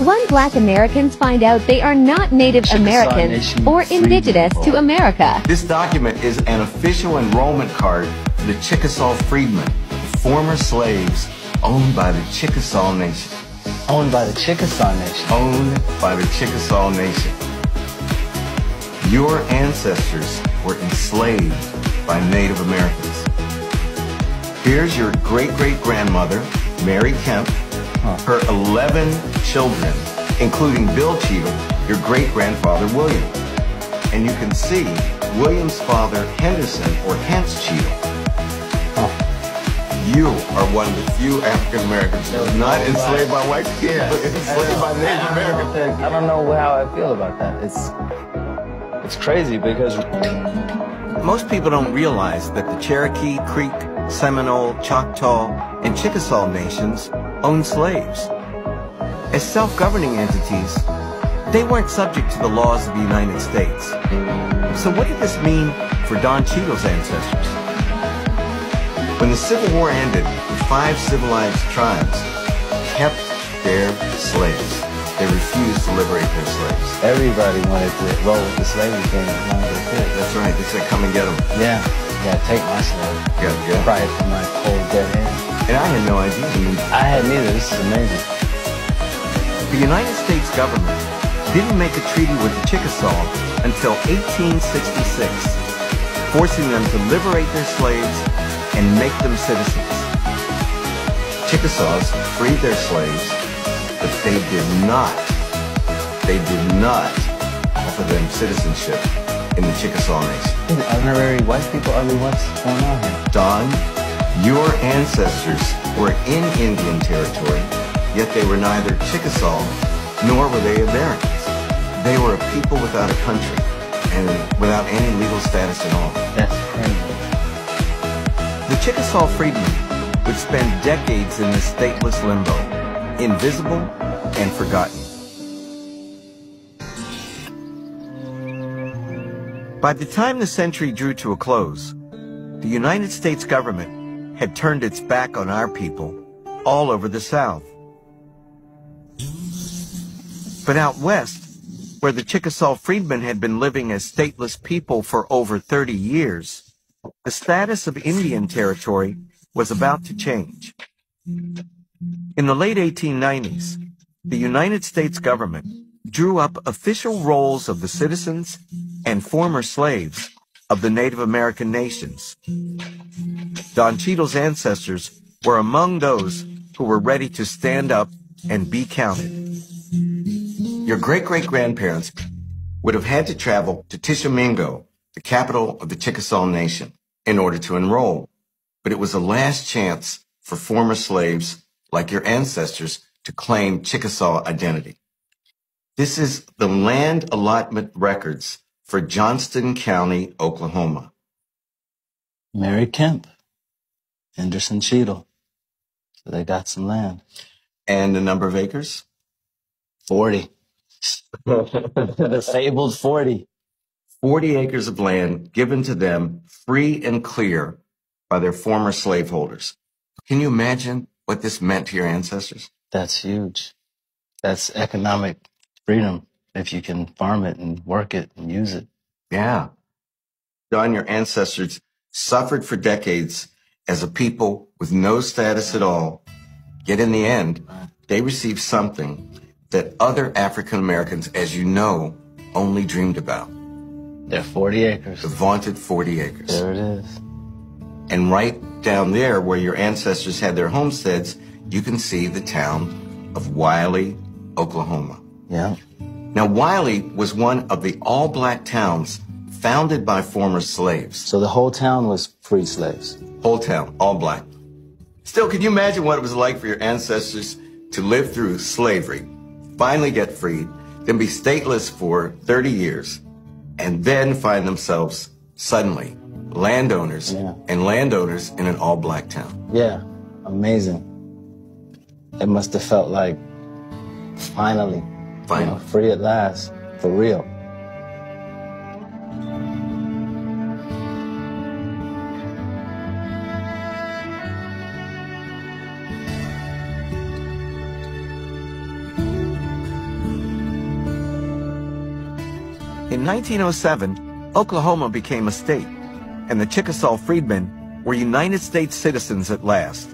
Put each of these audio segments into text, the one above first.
When Black Americans find out they are not Native Americans or indigenous to America. This document is an official enrollment card for the Chickasaw freedmen, former slaves owned by the Chickasaw Nation. Owned by the Chickasaw Nation. Owned by the Chickasaw Nation. Your ancestors were enslaved by Native Americans. Here's your great-great-grandmother, Mary Kemp, her 11 children, including Bill Cheatham, your great-grandfather, William. And you can see William's father, Henderson, or Hance Cheatham. You are one of the few African Americans who was not enslaved by white people, but enslaved by Native Americans. I don't know how I feel about that. It's crazy because most people don't realize that the Cherokee, Creek, Seminole, Choctaw, and Chickasaw nations owned slaves. As self-governing entities, they weren't subject to the laws of the United States. So what did this mean for Don Cheadle's ancestors? When the Civil War ended, the 5 civilized tribes kept their slaves. They refused to liberate their slaves. Everybody wanted to roll with the slavery thing as long as they could. That's right. They said, come and get them. Yeah, take my slave. Yeah. Pry it from my cold dead hand. And I had no idea. I had neither. This is amazing. The United States government didn't make a treaty with the Chickasaw until 1866, forcing them to liberate their slaves and make them citizens. Chickasaws freed their slaves, but they did not offer them citizenship in the Chickasaw Nation. The honorary white people are the ones going on here. Don, your ancestors were in Indian territory, yet they were neither Chickasaw nor were they Americans. They were a people without a country and without any legal status at all. That's crazy. The Chickasaw freedmen would spend decades in this stateless limbo, invisible and forgotten. By the time the century drew to a close, the United States government had turned its back on our people all over the South. But out west, where the Chickasaw freedmen had been living as stateless people for over 30 years, the status of Indian territory was about to change. In the late 1890s, the United States government drew up official rolls of the citizens and former slaves of the Native American nations. Don Cheadle's ancestors were among those who were ready to stand up and be counted. Your great-great-grandparents would have had to travel to Tishomingo, the capital of the Chickasaw Nation, in order to enroll. But it was a last chance for former slaves like your ancestors to claim Chickasaw identity. This is the land allotment records for Johnston County, Oklahoma. Mary Kemp, Henderson Cheadle. So they got some land. And the number of acres? 40. Disabled 40. 40 acres of land given to them free and clear by their former slaveholders. Can you imagine what this meant to your ancestors? That's huge. That's economic freedom if you can farm it and work it and use it. Yeah. Don, your ancestors suffered for decades as a people with no status at all. Yet in the end, they received something that other African Americans, as you know, only dreamed about. They're 40 acres. The vaunted 40 acres. There it is. And right down there where your ancestors had their homesteads, you can see the town of Wiley, Oklahoma. Yeah. Now, Wiley was one of the all-black towns founded by former slaves. So the whole town was free slaves? Whole town, all black. Still, can you imagine what it was like for your ancestors to live through slavery, finally get freed, then be stateless for 30 years, and then find themselves suddenly landowners and landowners in an all-black town? Yeah, amazing. It must have felt like finally. You know, free at last, for real. In 1907, Oklahoma became a state, and the Chickasaw freedmen were United States citizens at last.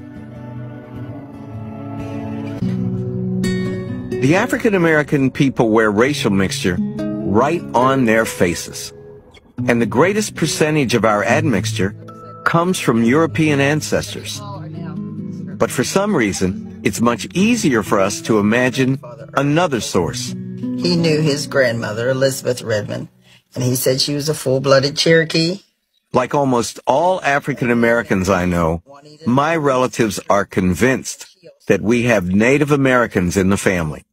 The African American people wear racial mixture right on their faces. And the greatest percentage of our admixture comes from European ancestors. But for some reason, it's much easier for us to imagine another source. He knew his grandmother, Elizabeth Redmond, and he said she was a full-blooded Cherokee. Like almost all African Americans I know, my relatives are convinced that we have Native Americans in the family.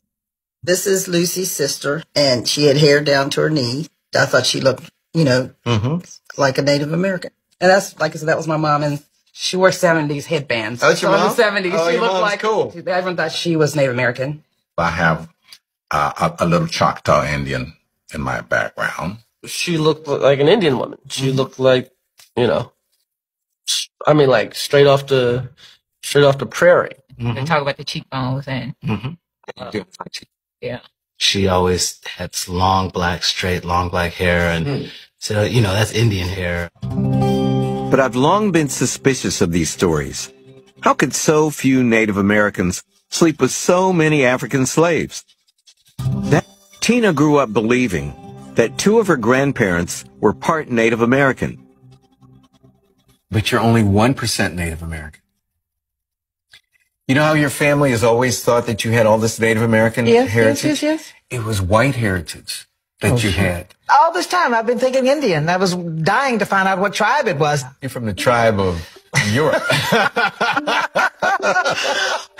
This is Lucy's sister, and she had hair down to her knee. I thought she looked, like a Native American. And that's, like I said, that was my mom, and she wore 70s headbands. Oh, that's your mom? In the 70s. Oh, she your looked mom's like, cool. Everyone thought she was Native American. I have a little Choctaw Indian in my background. She looked like an Indian woman. She looked like, like straight off the prairie. They talk about the cheekbones and yeah. She always had long black hair, and so, that's Indian hair. But I've long been suspicious of these stories. How could so few Native Americans sleep with so many African slaves? Tina grew up believing that two of her grandparents were part Native American. But you're only 1% Native American. You know how your family has always thought that you had all this Native American heritage? Yes. It was white heritage that you had. All this time I've been thinking Indian. I was dying to find out what tribe it was. You're from the tribe of Europe.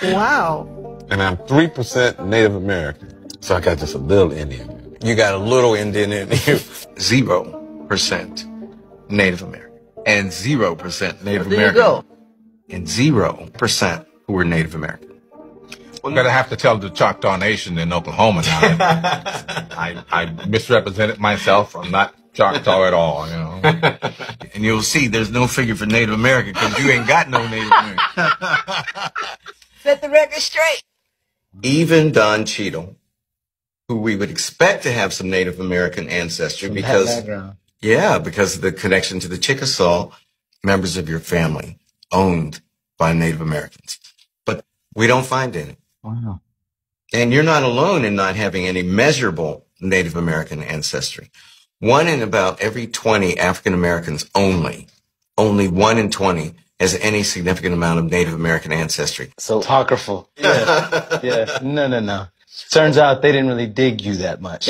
Wow. And I'm 3% Native American. So I got just a little Indian. You got a little Indian in you. 0% Native American. And 0% Native American. There you go. And 0% who were Native American. We're going to have to tell the Choctaw Nation in Oklahoma now. I misrepresented myself. I'm not Choctaw at all, And you'll see there's no figure for Native American because you ain't got no Native American. Set the record straight. Even Don Cheadle, who we would expect to have some Native American ancestry because of the connection to the Chickasaw, members of your family owned by Native Americans. But we don't find any. Wow. And you're not alone in not having any measurable Native American ancestry. 1 in about every 20 African Americans only 1 in 20 has any significant amount of Native American ancestry. So apocryphal. Yeah. No. Turns out they didn't really dig you that much.